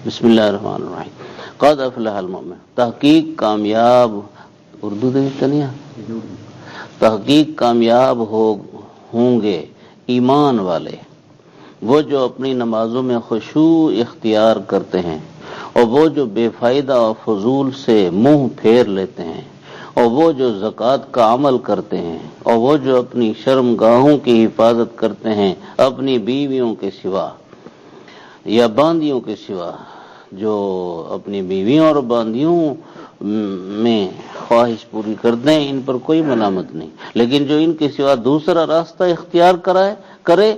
بسم اللہ الرحمن الرحیم. قد افلح المؤمن، تحقیق کامیاب، اردو دے تنیا تحقیق کامیاب ہوں گے ایمان والے، وہ جو اپنی نمازوں میں خشوع اختیار کرتے ہیں، اور وہ جو بے فائدہ اور فضول سے منہ پھیر لیتے ہیں، اور وہ جو زکوٰۃ کا عمل کرتے ہیں، اور وہ جو اپنی شرمگاہوں کی حفاظت کرتے ہیں اپنی بیویوں کے سوا یا باندیوں کے سوا. جو اپنی بیویوں اور باندیوں میں خواہش پوری کرتے ہیں ان پر کوئی ملامت نہیں، لیکن جو ان کے سوا دوسرا راستہ اختیار کرے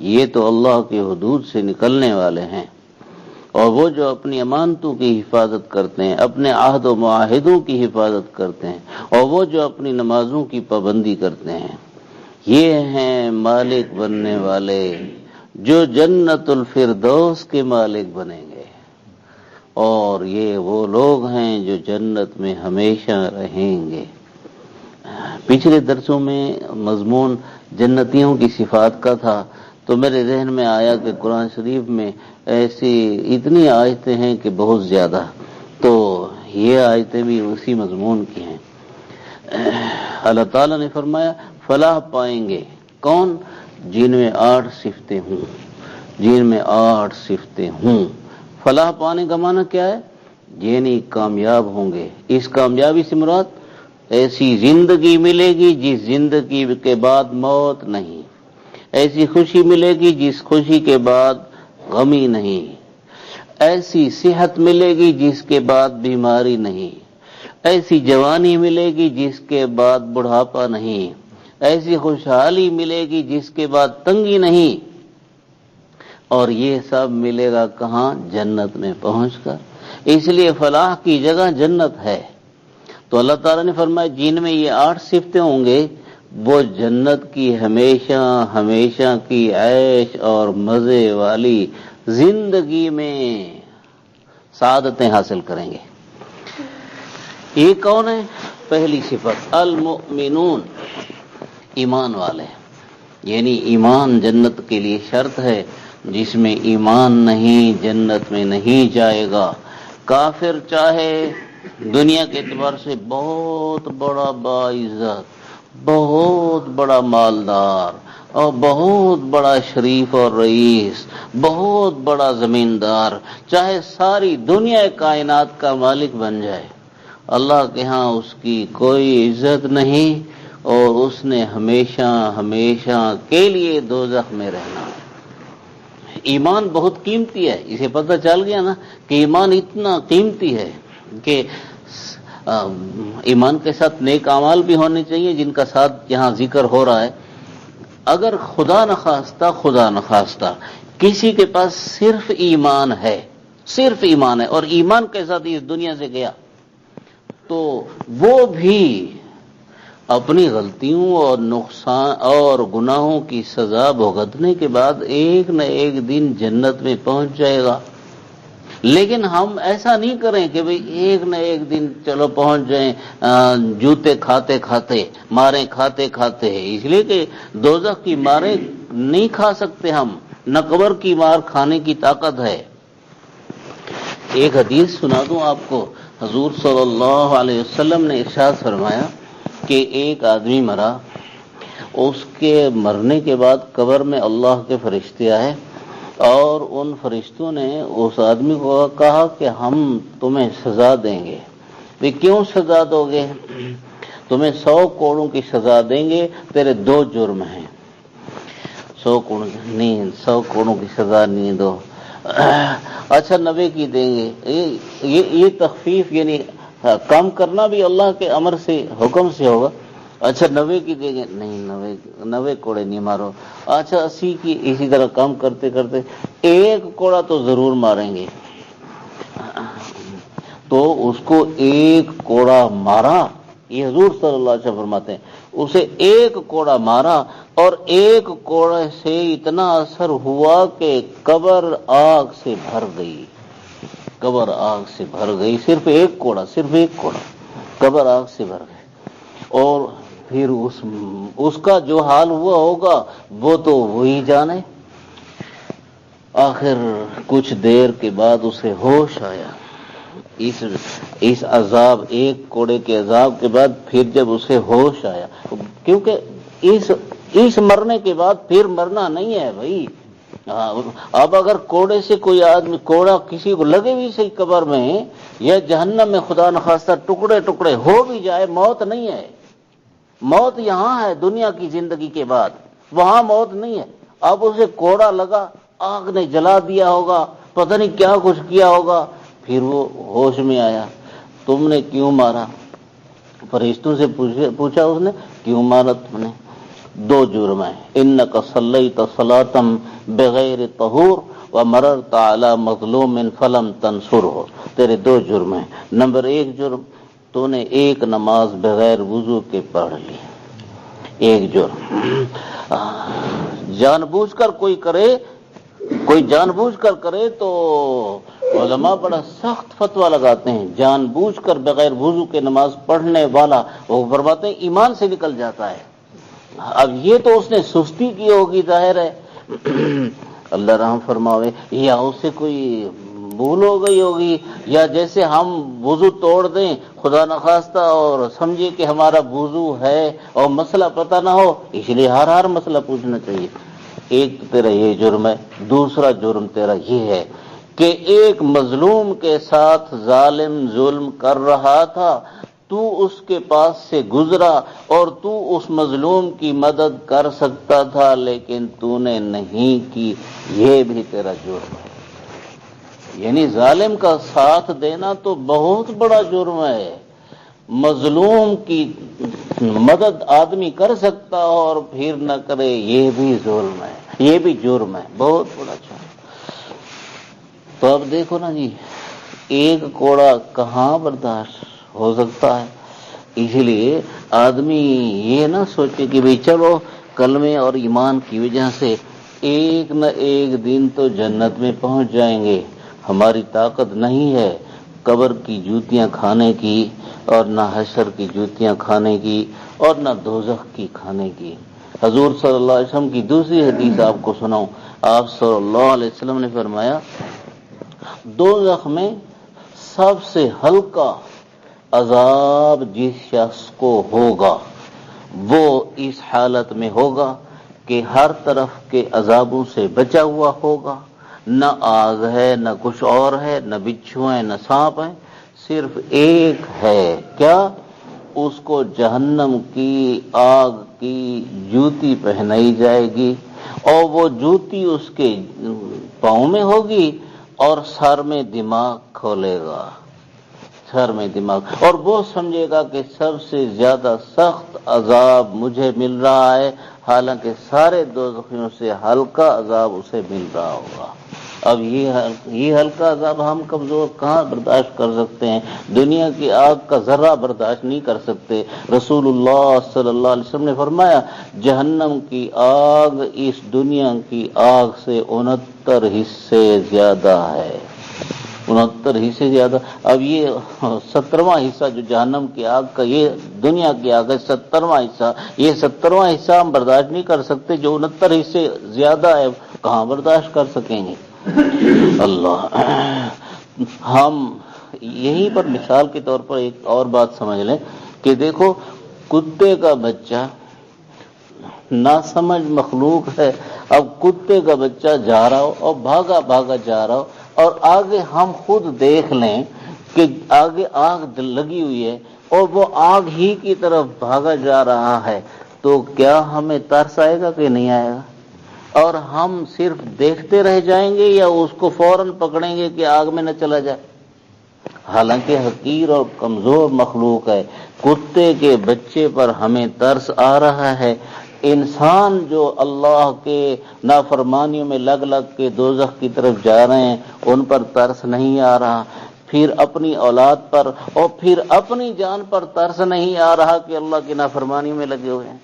یہ تو اللہ کی حدود سے نکلنے والے ہیں. اور وہ جو اپنی امانتوں کی حفاظت کرتے ہیں، اپنے عہد و معاہدوں کی حفاظت کرتے ہیں، اور وہ جو اپنی نمازوں کی پابندی کرتے ہیں، یہ ہیں مالک بننے والے جو جنت الفردوس کے مالک بنیں گے، اور یہ وہ لوگ ہیں جو جنت میں ہمیشہ رہیں گے. پچھلے درسوں میں مضمون جنتیوں کی صفات کا تھا، تو میرے ذہن میں آیا کہ قرآن شریف میں ایسی اتنی آیتیں ہیں کہ بہت زیادہ، تو یہ آیتیں بھی اسی مضمون کی ہیں. اللہ تعالیٰ نے فرمایا فلاح پائیں گے کون؟ جن میں 8 صفتیں ہوں، جن میں 8 صفتیں ہوں. فلاح پانے کا معنی کیا ہے؟ یعنی کامیاب ہوں گے. اس کامیابی سے مراد ایسی زندگی ملے گی جس زندگی کے بعد موت نہیں، ایسی خوشی ملے گی جس خوشی کے بعد غمی نہیں، ایسی صحت ملے گی جس کے بعد بیماری نہیں، ایسی جوانی ملے گی جس کے بعد بڑھاپا نہیں، ایسی خوشحالی ملے گی جس کے بعد تنگی نہیں. اور یہ سب ملے گا کہاں؟ جنت میں پہنچ کر. اس لیے فلاح کی جگہ جنت ہے. تو اللہ تعالیٰ نے فرمایا جن میں یہ 8 صفتیں ہوں گے وہ جنت کی ہمیشہ ہمیشہ کی عیش اور مزے والی زندگی میں سعادتیں حاصل کریں گے. یہ کون ہے؟ پہلی صفت المؤمنون، ایمان والے. یعنی ایمان جنت کے لیے شرط ہے، جس میں ایمان نہیں جنت میں نہیں جائے گا. کافر چاہے دنیا کے اعتبار سے بہت بڑا باعزت، بہت بڑا مالدار اور بہت بڑا شریف اور رئیس، بہت بڑا زمیندار، چاہے ساری دنیا کائنات کا مالک بن جائے، اللہ کے ہاں اس کی کوئی عزت نہیں، اور اس نے ہمیشہ ہمیشہ کے لیے دوزخ میں رہنا. ایمان بہت قیمتی ہے، اسے پتہ چل گیا نا کہ ایمان اتنا قیمتی ہے کہ ایمان کے ساتھ نیک اعمال بھی ہونے چاہیے جن کا ساتھ یہاں ذکر ہو رہا ہے. اگر خدا نخواستہ کسی کے پاس صرف ایمان ہے اور ایمان کے ساتھ اس دنیا سے گیا، تو وہ بھی اپنی غلطیوں اور نقصان اور گناہوں کی سزا بھگتنے کے بعد ایک نہ ایک دن جنت میں پہنچ جائے گا. لیکن ہم ایسا نہیں کریں کہ بھئی ایک نہ ایک دن چلو پہنچ جائیں، جوتے کھاتے کھاتے، ماریں کھاتے کھاتے. اس لیے کہ دوزخ کی ماریں نہیں کھا سکتے ہم، نہ قبر کی مار کھانے کی طاقت ہے. ایک حدیث سنا دوں آپ کو. حضور صلی اللہ علیہ وسلم نے ارشاد فرمایا کہ ایک آدمی مرا، اس کے مرنے کے بعد قبر میں اللہ کے فرشتے آئے اور ان فرشتوں نے اس آدمی کو کہا کہ ہم تمہیں سزا دیں گے. وہ کیوں سزا دو گے؟ تمہیں 100 کوڑوں کی سزا دیں گے، تیرے 2 جرم ہیں. 100 کوڑوں کی سزا نہیں دو. اچھا 90 کی دیں گے. یہ تخفیف یعنی کم کرنا بھی اللہ کے امر سے، حکم سے ہوگا. اچھا 90 کی دیں گے، نہیں 90 کوڑے نہیں مارو. اچھا 80 کی، اسی طرح کم کرتے کرتے 1 کوڑا تو ضرور ماریں گے. تو اس کو 1 کوڑا مارا. یہ حضور صلی اللہ علیہ وسلم فرماتے ہیں اسے 1 کوڑا مارا، اور 1 کوڑے سے اتنا اثر ہوا کہ قبر آگ سے بھر گئی. قبر آگ سے بھر گئی. صرف 1 کوڑا قبر آگ سے بھر گئی. اور پھر اس کا جو حال ہوا ہوگا وہ تو وہی جانے. آخر کچھ دیر کے بعد اسے ہوش آیا، اس عذاب، ایک کوڑے کے عذاب کے بعد پھر جب اسے ہوش آیا، کیونکہ اس مرنے کے بعد پھر مرنا نہیں ہے بھائی۔ اب اگر کوڑے سے کوئی آدمی، کوڑا کسی کو لگے بھی صحیح قبر میں یا جہنم میں خدا نخواستہ ٹکڑے ٹکڑے ہو بھی جائے، موت نہیں ہے۔ موت یہاں ہے دنیا کی زندگی کے بعد، وہاں موت نہیں ہے۔ اب اسے کوڑا لگا، آگ نے جلا دیا ہوگا، پتہ نہیں کیا کچھ کیا ہوگا، پھر وہ ہوش میں آیا۔ تم نے کیوں مارا؟ فرشتوں سے پوچھا اس نے، کیوں مارا تم نے؟ دو جرم ہیں، انک صلیت صلاۃ بغیر طہور ومررت علی مظلوم فلم تنصرہ۔ تیرے دو جرم ہیں۔ نمبر ایک جرم، تو نے ایک نماز بغیر وضو کے پڑھ لی، ایک جرم۔ جان بوجھ کر کوئی جان بوجھ کر کرے تو علماء بڑا سخت فتویٰ لگاتے ہیں، جان بوجھ کر بغیر وضو کے نماز پڑھنے والا، وہ فرماتے ہیں ایمان سے نکل جاتا ہے۔ اب یہ تو اس نے سستی کی ہوگی ظاہر ہے، اللہ رحم فرماوے، یا اس سے کوئی بھول ہو گئی ہوگی، یا جیسے ہم وضو توڑ دیں خدا نخواستہ اور سمجھے کہ ہمارا وضو ہے اور مسئلہ پتہ نہ ہو، اس لیے ہر مسئلہ پوچھنا چاہیے۔ ایک تو تیرا یہ جرم ہے، دوسرا جرم تیرا یہ ہے کہ ایک مظلوم کے ساتھ ظالم ظلم کر رہا تھا، تو اس کے پاس سے گزرا اور تو اس مظلوم کی مدد کر سکتا تھا لیکن تو نے نہیں کی، یہ بھی تیرا جرم ہے۔ یعنی ظالم کا ساتھ دینا تو بہت بڑا جرم ہے۔ مظلوم کی مدد آدمی کر سکتا اور پھر نہ کرے، یہ بھی ظلم ہے، یہ بھی جرم ہے، بہت بڑا جرم۔ تو اب دیکھو نا جی، ایک کوڑا کہاں برداشت ہو سکتا ہے؟ اس لیے آدمی یہ نہ سوچے کہ بھئی چلو کلمے اور ایمان کی وجہ سے ایک نہ ایک دن تو جنت میں پہنچ جائیں گے، ہماری طاقت نہیں ہے قبر کی جوتیاں کھانے کی، اور نہ حشر کی جوتیاں کھانے کی، اور نہ دوزخ کی کھانے کی۔ حضور صلی اللہ علیہ وسلم کی دوسری حدیث آپ کو سناؤں، آپ صلی اللہ علیہ وسلم نے فرمایا، دوزخ میں سب سے ہلکا عذاب جس شخص کو ہوگا وہ اس حالت میں ہوگا کہ ہر طرف کے عذابوں سے بچا ہوا ہوگا، نہ آگ ہے، نہ کچھ اور ہے، نہ بچھو ہیں، نہ سانپ ہیں، صرف ایک ہے، کیا؟ اس کو جہنم کی آگ کی جوتی پہنائی جائے گی، اور وہ جوتی اس کے پاؤں میں ہوگی اور سر میں دماغ کھولے گا، سر میں دماغ، اور وہ سمجھے گا کہ سب سے زیادہ سخت عذاب مجھے مل رہا ہے، حالانکہ سارے دوزخیوں سے ہلکا عذاب اسے مل رہا ہوگا۔ اب یہ ہلکا عذاب ہم کمزور کہاں برداشت کر سکتے ہیں؟ دنیا کی آگ کا ذرہ برداشت نہیں کر سکتے۔ رسول اللہ صلی اللہ علیہ وسلم نے فرمایا، جہنم کی آگ اس دنیا کی آگ سے 69 حصے زیادہ ہے، 69 حصے زیادہ۔ اب یہ 70واں حصہ جو جہنم کی آگ کا، یہ دنیا کی آگ ہے 70واں حصہ، یہ 70واں حصہ ہم برداشت نہیں کر سکتے، جو 69 حصے زیادہ ہے کہاں برداشت کر سکیں گے؟ اللہ، ہم یہیں پر مثال کے طور پر ایک اور بات سمجھ لیں کہ دیکھو، کتے کا بچہ ناسمجھ مخلوق ہے، اب کتے کا بچہ جا رہا ہو اور بھاگا بھاگا جا رہا ہو، اور آگے ہم خود دیکھ لیں کہ آگے آگ لگی ہوئی ہے اور وہ آگ ہی کی طرف بھاگا جا رہا ہے، تو کیا ہمیں ترس آئے گا کہ نہیں آئے گا؟ اور ہم صرف دیکھتے رہ جائیں گے یا اس کو فوراً پکڑیں گے کہ آگ میں نہ چلا جائے؟ حالانکہ حقیر اور کمزور مخلوق ہے، کتے کے بچے پر ہمیں ترس آ رہا ہے، انسان جو اللہ کے نافرمانیوں میں لگ لگ کے دوزخ کی طرف جا رہے ہیں ان پر ترس نہیں آ رہا، پھر اپنی اولاد پر اور پھر اپنی جان پر ترس نہیں آ رہا کہ اللہ کی نافرمانیوں میں لگے ہوئے ہیں۔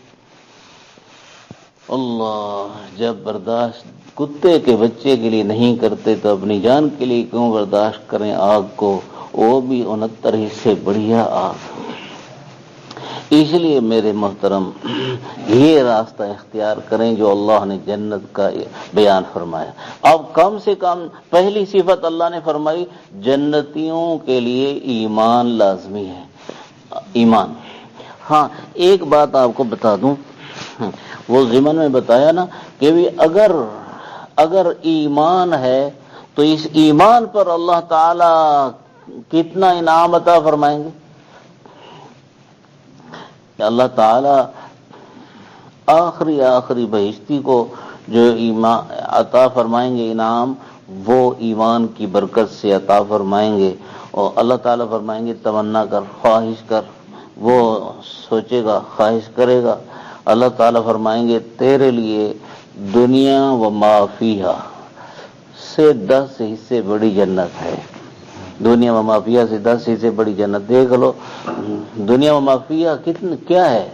اللہ، جب برداشت کتے کے بچے کے لیے نہیں کرتے تو اپنی جان کے لیے کیوں برداشت کریں آگ کو، وہ بھی 69 حصے بڑھیا آگ۔ اس لیے میرے محترم یہ راستہ اختیار کریں جو اللہ نے جنت کا بیان فرمایا. اب کم سے کم پہلی صفت اللہ نے فرمائی جنتیوں کے لیے ایمان لازمی ہے. ایمان. ہاں ایک بات آپ کو بتا دوں، وہ ضمن میں بتایا نا کہ بھی اگر ایمان ہے تو اس ایمان پر اللہ تعالی کتنا انعام عطا فرمائیں گے. کہ اللہ تعالی آخری بہشتی کو جو ایمان عطا فرمائیں گے انعام، وہ ایمان کی برکت سے عطا فرمائیں گے. اور اللہ تعالیٰ فرمائیں گے تمنا کر، خواہش کر، وہ سوچے گا، خواہش کرے گا. اللہ تعالیٰ فرمائیں گے تیرے لیے دنیا و ما فیہا سے 10 حصے بڑی جنت ہے. دنیا و ما فیہا سے 10 حصے بڑی جنت. دیکھ لو دنیا و ما فیہا کیا ہے؟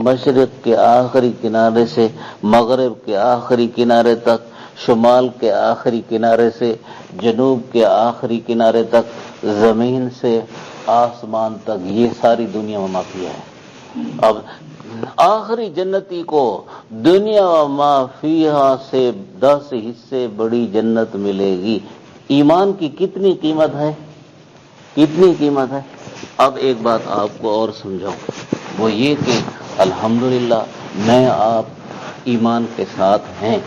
مشرق کے آخری کنارے سے مغرب کے آخری کنارے تک، شمال کے آخری کنارے سے جنوب کے آخری کنارے تک، زمین سے آسمان تک، یہ ساری دنیا و ما فیہا ہے. اب آخری جنتی کو دنیا و ما فیہا سے 10 حصے بڑی جنت ملے گی. ایمان کی کتنی قیمت ہے، کتنی قیمت ہے. اب ایک بات آپ کو اور سمجھاؤں، وہ یہ کہ الحمدللہ میں آپ ایمان کے ساتھ ہیں،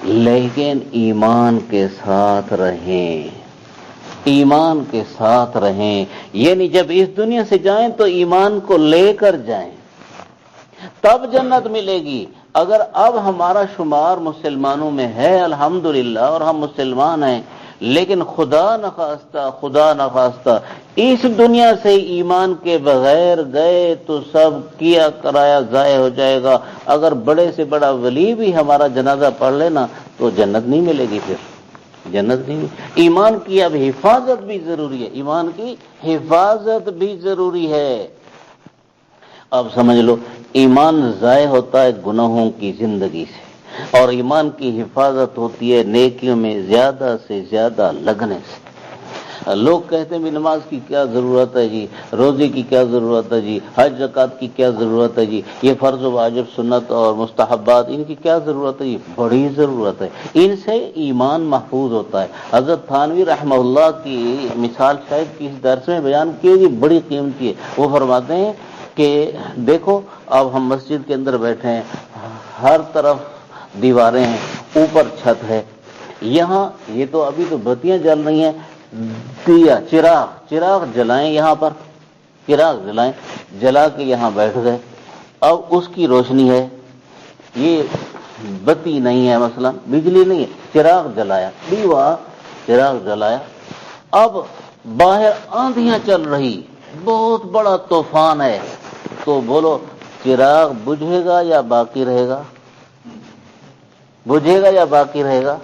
لیکن ایمان کے ساتھ رہیں، ایمان کے ساتھ رہیں. یعنی جب اس دنیا سے جائیں تو ایمان کو لے کر جائیں، تب جنت ملے گی. اگر اب ہمارا شمار مسلمانوں میں ہے الحمدللہ اور ہم مسلمان ہیں، لیکن خدا نخواستہ اس دنیا سے ایمان کے بغیر گئے تو سب کیا کرایا ضائع ہو جائے گا. اگر بڑے سے بڑا ولی بھی ہمارا جنازہ پڑھ لینا تو جنت نہیں ملے گی. پھر جنت نہیں. ایمان کی اب حفاظت بھی ضروری ہے، ایمان کی حفاظت بھی ضروری ہے. اب سمجھ لو ایمان ضائع ہوتا ہے گناہوں کی زندگی سے، اور ایمان کی حفاظت ہوتی ہے نیکیوں میں زیادہ سے زیادہ لگنے سے. لوگ کہتے ہیں بھی نماز کی کیا ضرورت ہے جی، روزے کی کیا ضرورت ہے جی، حج زکات کی کیا ضرورت ہے جی، یہ فرض و واجب سنت اور مستحبات ان کی کیا ضرورت ہے جی. بڑی ضرورت ہے، ان سے ایمان محفوظ ہوتا ہے. حضرت تھانوی رحمہ اللہ کی مثال شاید کسی درس میں بیان کی ہوگی، بڑی قیمتی ہے. وہ فرماتے ہیں کہ دیکھو اب ہم مسجد کے اندر بیٹھے ہیں، ہر طرف دیواریں ہیں، اوپر چھت ہے. یہاں یہ تو ابھی تو بتیاں جل رہی ہیں، دیا چراغ جلائیں، یہاں پر چراغ جلائیں، جلا کے یہاں بیٹھ گئے. اب اس کی روشنی ہے، یہ بتی نہیں ہے، مثلا بجلی نہیں ہے، چراغ جلایا، دیوا چراغ جلایا. اب باہر آندھیاں چل رہی، بہت بڑا طوفان ہے، تو بولو چراغ بجھے گا یا باقی رہے گا؟ بجھے گا یا باقی رہے گا؟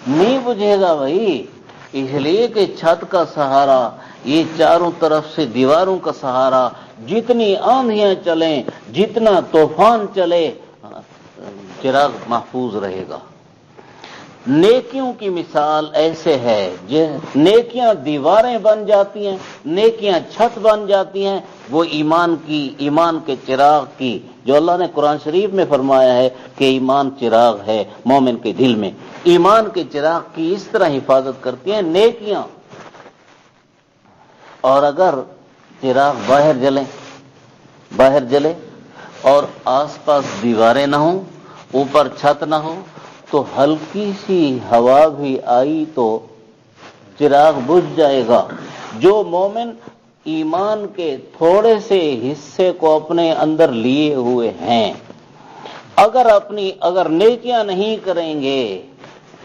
نہیں بجھے گا بھائی. اس لیے کہ چھت کا سہارا، یہ چاروں طرف سے دیواروں کا سہارا، جتنی آندھیاں چلیں، جتنا طوفان چلے، چراغ محفوظ رہے گا. نیکیوں کی مثال ایسے ہے، نیکیاں دیواریں بن جاتی ہیں، نیکیاں چھت بن جاتی ہیں. وہ ایمان کے چراغ کی، جو اللہ نے قرآن شریف میں فرمایا ہے کہ ایمان چراغ ہے مومن کے دل میں، ایمان کے چراغ کی اس طرح حفاظت کرتی ہیں نیکیاں. اور اگر چراغ باہر جلے اور آس پاس دیواریں نہ ہوں، اوپر چھت نہ ہو، تو ہلکی سی ہوا بھی آئی تو چراغ بجھ جائے گا. جو مومن ایمان کے تھوڑے سے حصے کو اپنے اندر لیے ہوئے ہیں، اگر نیکیاں نہیں کریں گے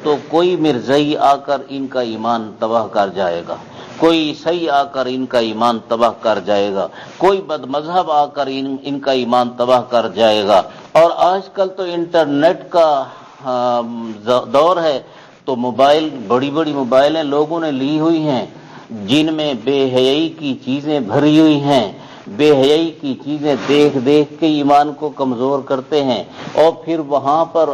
تو کوئی مرزائی آ کر ان کا ایمان تباہ کر جائے گا، کوئی عیسائی آ کر ان کا ایمان تباہ کر جائے گا، کوئی بد مذہب آ کر ان کا ایمان تباہ کر جائے گا. اور آج کل تو انٹرنیٹ کا دور ہے، تو بڑی بڑی موبائلیں لوگوں نے لی ہوئی ہیں، جن میں بے حیائی کی چیزیں بھری ہوئی ہیں. بے حیائی کی چیزیں دیکھ کے ایمان کو کمزور کرتے ہیں. اور پھر وہاں پر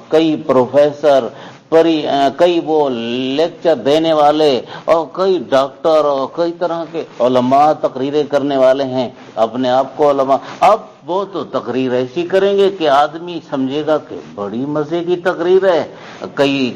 کئی پروفیسر، کئی وہ لیکچر دینے والے اور کئی ڈاکٹر اور کئی طرح کے علماء تقریریں کرنے والے ہیں، اپنے آپ کو علماء، اب وہ تو تقریر ایسی کریں گے کہ آدمی سمجھے گا کہ بڑی مزے کی تقریر ہے،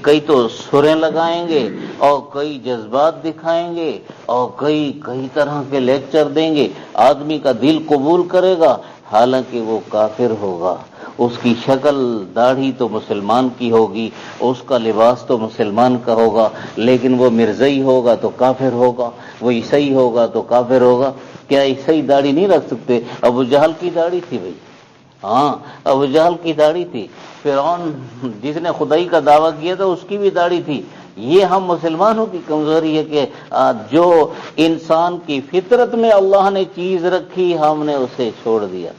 کئی تو سریں لگائیں گے اور کئی جذبات دکھائیں گے اور کئی طرح کے لیکچر دیں گے، آدمی کا دل قبول کرے گا، حالانکہ وہ کافر ہوگا، اس کی شکل داڑھی تو مسلمان کی ہوگی، اس کا لباس تو مسلمان کا ہوگا، لیکن وہ مرزائی ہوگا تو کافر ہوگا، وہ عیسائی ہوگا تو کافر ہوگا۔ کیا عیسائی داڑھی نہیں رکھ سکتے؟ ابو جہل کی داڑھی تھی بھائی، ہاں ابو جہل کی داڑھی تھی، فرعون جس نے خدائی کا دعویٰ کیا تھا اس کی بھی داڑھی تھی۔ یہ ہم مسلمانوں کی کمزوری ہے کہ جو انسان کی فطرت میں اللہ نے چیز رکھی ہم نے اسے چھوڑ دیا۔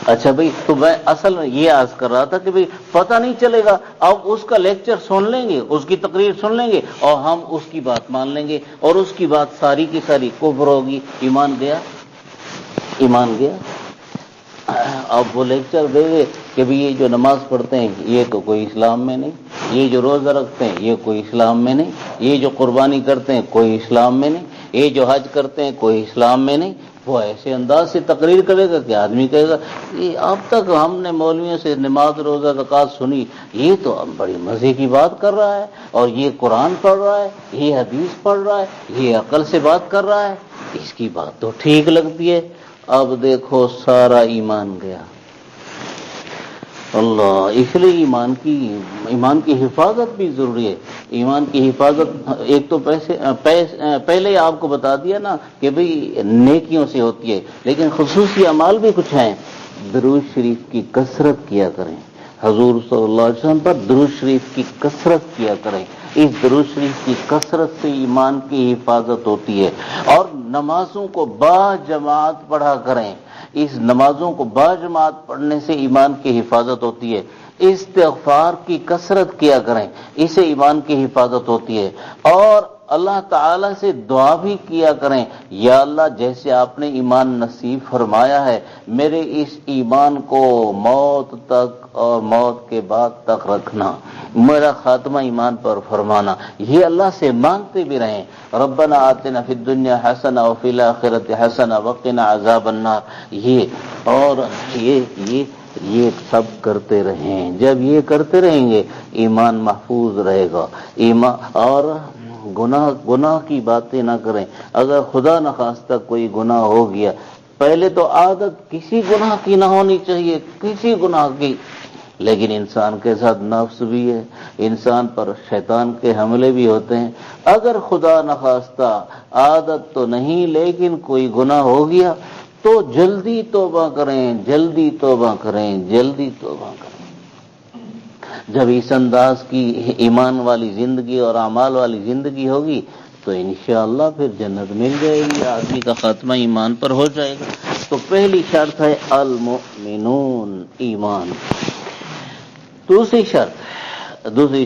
اچھا بھائی، تو میں اصل میں یہ عرض کر رہا تھا کہ بھائی پتہ نہیں چلے گا، اب اس کا لیکچر سن لیں گے، اس کی تقریر سن لیں گے اور ہم اس کی بات مان لیں گے اور اس کی بات ساری کی ساری کفر ہوگی، ایمان گیا، ایمان گیا۔ اب وہ لیکچر دے گے کہ بھی یہ جو نماز پڑھتے ہیں یہ تو کوئی اسلام میں نہیں، یہ جو روزہ رکھتے ہیں یہ کوئی اسلام میں نہیں، یہ جو قربانی کرتے ہیں کوئی اسلام میں نہیں، یہ جو حج کرتے ہیں کوئی اسلام میں نہیں۔ وہ ایسے انداز سے تقریر کرے گا کہ آدمی کہے گا یہ اب تک ہم نے مولویوں سے نماز روزہ زکوٰۃ سنی، یہ تو اب بڑی مزے کی بات کر رہا ہے، اور یہ قرآن پڑھ رہا ہے، یہ حدیث پڑھ رہا ہے، یہ عقل سے بات کر رہا ہے، اس کی بات تو ٹھیک لگتی ہے۔ اب دیکھو سارا ایمان گیا۔ اللہ، اس لیے ایمان کی حفاظت بھی ضروری ہے۔ ایمان کی حفاظت ایک تو پہلے آپ کو بتا دیا نا کہ بھئی نیکیوں سے ہوتی ہے، لیکن خصوصی اعمال بھی کچھ ہیں۔ درود شریف کی کثرت کیا کریں، حضور صلی اللہ علیہ وسلم پر درود شریف کی کثرت کیا کریں، اس درود شریف کی کثرت سے ایمان کی حفاظت ہوتی ہے۔ اور نمازوں کو با جماعت پڑھا کریں، اس نمازوں کو با جماعت پڑھنے سے ایمان کی حفاظت ہوتی ہے۔ استغفار کی کثرت کیا کریں، اسے ایمان کی حفاظت ہوتی ہے۔ اور اللہ تعالی سے دعا بھی کیا کریں، یا اللہ جیسے آپ نے ایمان نصیب فرمایا ہے میرے اس ایمان کو موت تک اور موت کے بعد تک رکھنا، میرا خاتمہ ایمان پر فرمانا، یہ اللہ سے مانگتے بھی رہیں۔ ربنا آتنا فی الدنیا حسنہ وفی الآخرۃ حسنہ وقنا عذاب النار، یہ سب کرتے رہیں۔ جب یہ کرتے رہیں گے ایمان محفوظ رہے گا۔ اور گناہ کی باتیں نہ کریں۔ اگر خدا نخواستہ کوئی گناہ ہو گیا، پہلے تو عادت کسی گناہ کی نہ ہونی چاہیے، کسی گناہ کی، لیکن انسان کے ساتھ نفس بھی ہے، انسان پر شیطان کے حملے بھی ہوتے ہیں۔ اگر خدا نخواستہ عادت تو نہیں لیکن کوئی گناہ ہو گیا تو جلدی توبہ کریں، جلدی توبہ کریں، جلدی توبہ کریں۔ جب اس انداز کی ایمان والی زندگی اور اعمال والی زندگی ہوگی تو انشاءاللہ پھر جنت مل جائے گی، آدمی کا خاتمہ ایمان پر ہو جائے گا۔ تو پہلی شرط ہے المؤمنون، ایمان۔ دوسری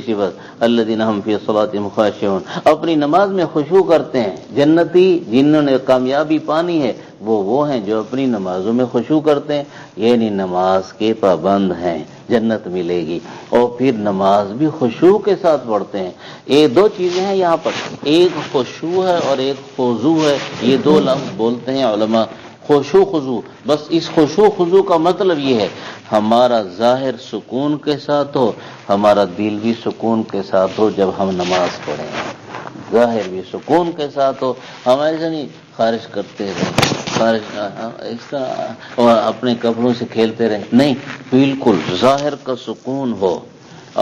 صفت الذین هم فی صلاتهم خاشعون، اپنی نماز میں خشوع کرتے ہیں۔ جنتی جنہوں نے کامیابی پانی ہے وہ ہیں جو اپنی نمازوں میں خشوع کرتے ہیں، یعنی نماز کے پابند ہیں، جنت ملے گی۔ اور پھر نماز بھی خشوع کے ساتھ پڑھتے ہیں۔ یہ دو چیزیں ہیں یہاں پر، ایک خشوع ہے اور ایک خضوع ہے، یہ دو لفظ بولتے ہیں علماء، خشوع خضوع۔ بس اس خشوع خضوع کا مطلب یہ ہے ہمارا ظاہر سکون کے ساتھ ہو، ہمارا دل بھی سکون کے ساتھ ہو جب ہم نماز پڑھیں، ظاہر بھی سکون کے ساتھ ہو، ہم ایسے نہیں خارج کرتے رہیں، اور اپنے کپڑوں سے کھیلتے رہیں، نہیں، بالکل ظاہر کا سکون ہو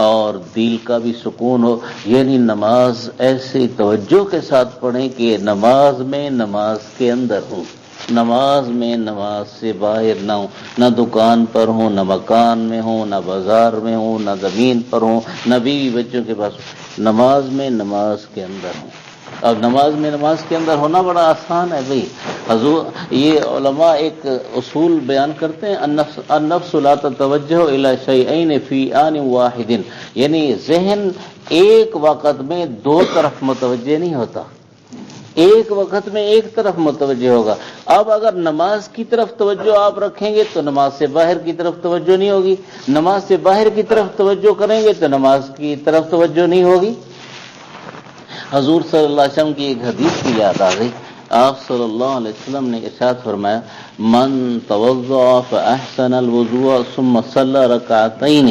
اور دل کا بھی سکون ہو، یعنی نماز ایسی توجہ کے ساتھ پڑھیں کہ نماز میں نماز کے اندر ہوں، نماز میں نماز سے باہر نہ ہوں، نہ دکان پر ہوں، نہ مکان میں ہوں، نہ بازار میں ہوں، نہ زمین پر ہوں، نہ بیوی بچوں کے پاس، نماز میں نماز کے اندر ہوں۔ اب نماز میں نماز کے اندر ہونا بڑا آسان ہے بھئی، حضور یہ علماء ایک اصول بیان کرتے ہیں، النفس لا تتوجہ الی شیئین فی آن واحد، یعنی ذہن ایک وقت میں دو طرف متوجہ نہیں ہوتا، ایک وقت میں ایک طرف متوجہ ہوگا. اب اگر نماز کی طرف توجہ آپ رکھیں گے تو نماز سے باہر کی طرف توجہ نہیں ہوگی. نماز سے باہر کی طرف توجہ کریں گے تو نماز کی طرف توجہ نہیں ہوگی. حضور صلی اللہ علیہ وسلم کی ایک حدیث کی یاد آ گئی. آپ صلی اللہ علیہ وسلم نے ارشاد فرمایا من توضأ فأحسن الوضوء ثم صلى ركعتين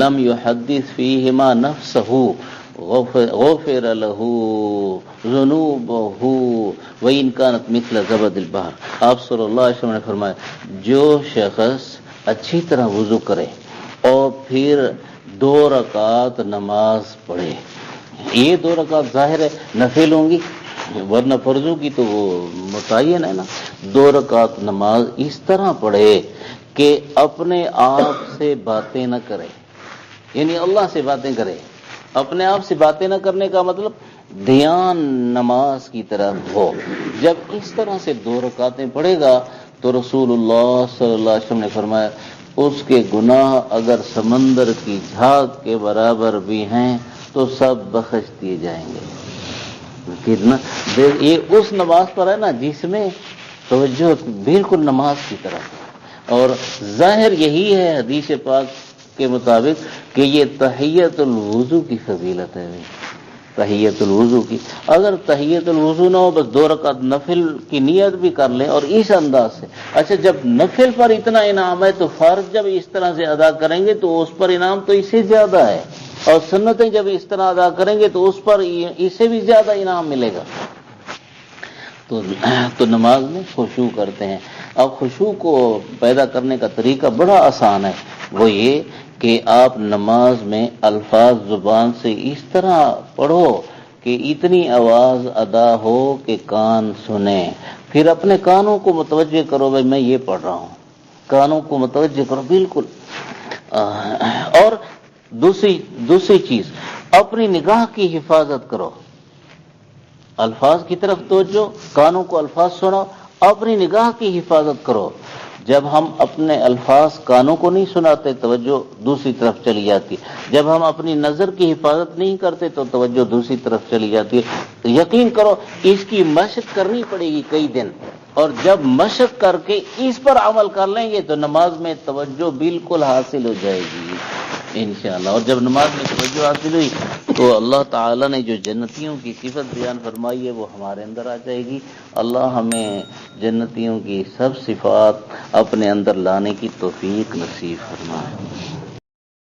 لم يحدث فيهما نفسه غفر له ذنوبه وإن كانت مثل زبد البحر. آپ صلی اللہ علیہ وسلم نے فرمایا جو شخص اچھی طرح وضو کرے اور پھر 2 رکعت نماز پڑھے. یہ 2 رکعت ظاہر ہے نفل ہوں گی ورنہ فرضوں کی تو وہ متعین ہے نا. 2 رکعت نماز اس طرح پڑھے کہ اپنے آپ سے باتیں نہ کرے, یعنی اللہ سے باتیں کرے. اپنے آپ سے باتیں نہ کرنے کا مطلب دھیان نماز کی طرف ہو. جب اس طرح سے 2 رکعتیں پڑھے گا تو رسول اللہ صلی اللہ علیہ وسلم نے فرمایا اس کے گناہ اگر سمندر کی جھاگ کے برابر بھی ہیں تو سب بخش دیے جائیں گے. کتنا یہ اس نماز پر ہے نا جس میں توجہ بالکل نماز کی طرف. اور ظاہر یہی ہے حدیث پاک کے مطابق کہ یہ تحیت الوضو کی فضیلت ہے. تحیت الوضو کی, اگر تحیت الوضو نہ ہو بس 2 رکعت نفل کی نیت بھی کر لیں اور اس انداز سے. اچھا جب نفل پر اتنا انعام ہے تو فرض جب اس طرح سے ادا کریں گے تو اس پر انعام تو اس سے زیادہ ہے, اور سنتیں جب اس طرح ادا کریں گے تو اس پر اس سے بھی زیادہ انعام ملے گا. تو نماز میں خشوع کرتے ہیں. اب خشوع کو پیدا کرنے کا طریقہ بڑا آسان ہے. وہ یہ کہ آپ نماز میں الفاظ زبان سے اس طرح پڑھو کہ اتنی آواز ادا ہو کہ کان سنیں. پھر اپنے کانوں کو متوجہ کرو, بھائی میں یہ پڑھ رہا ہوں. کانوں کو متوجہ کرو بالکل. اور دوسری چیز اپنی نگاہ کی حفاظت کرو. الفاظ کی طرف توجہ, کانوں کو الفاظ سنو, اپنی نگاہ کی حفاظت کرو. جب ہم اپنے الفاظ کانوں کو نہیں سناتے توجہ دوسری طرف چلی جاتی. جب ہم اپنی نظر کی حفاظت نہیں کرتے تو توجہ دوسری طرف چلی جاتی ہے. یقین کرو اس کی مشق کرنی پڑے گی کئی دن, اور جب مشق کر کے اس پر عمل کر لیں گے تو نماز میں توجہ بالکل حاصل ہو جائے گی انشاءاللہ. اور جب نماز میں توجہ حاصل ہوئی تو اللہ تعالیٰ نے جو جنتیوں کی صفت بیان فرمائی ہے وہ ہمارے اندر آ جائے گی. اللہ ہمیں جنتیوں کی سب صفات اپنے اندر لانے کی توفیق نصیب فرمائے.